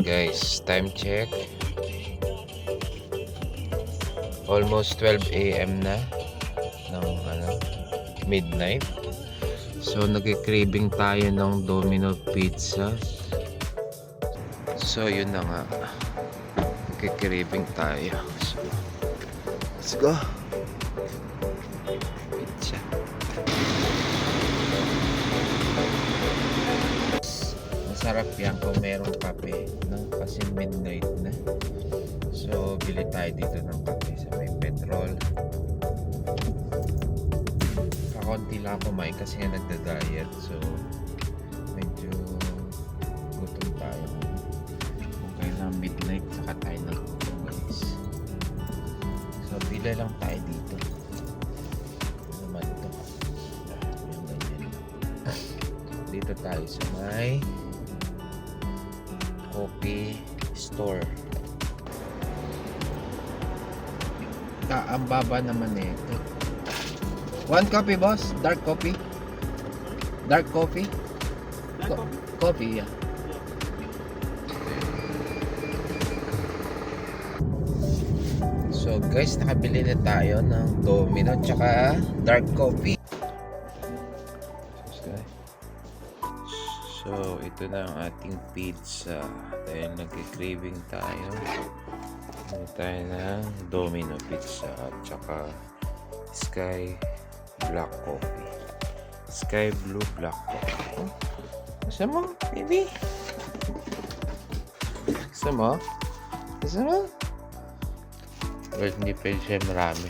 guys, time check almost 12 a.m. na ng midnight. So nagki-craving tayo ng Domino Pizza. So yun na nga, nagki-craving tayo. So let's go. Pizza. Masarap yan kung merong kape, no? Kasi midnight na. So bili tayo dito ng kape sa may Petrol. Kakunti lang kumain kasi nga nagda-diet. So medyo gutom tayo. Kung kailang midnight saka tayo nagutom, guys. So bili lang tayo dito. Ano naman ito? Yung ganyan. Dito tayo sa may coffee store. Ang baba naman ito. One coffee, boss. Dark coffee. Dark coffee. Coffee, yeah. So guys, nakabili na tayo ng Domino tsaka dark coffee. So ito na ang ating pizza. Dahil nagki-craving tayo. Ano tayo ng Domino Pizza at saka Sky Black Coffee. Sky Blue Black Coffee. Gusto mo, baby? Gusto mo? Gusto mo? Well, hindi pwede siya marami.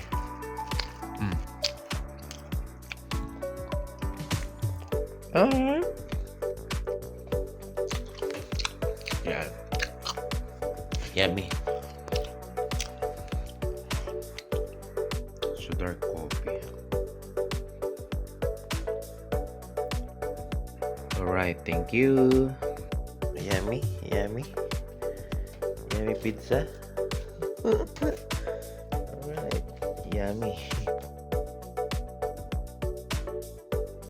Yan. Yummy. So dark coffee. Alright, thank you. Yummy, yummy. Yummy pizza. Alright, yummy.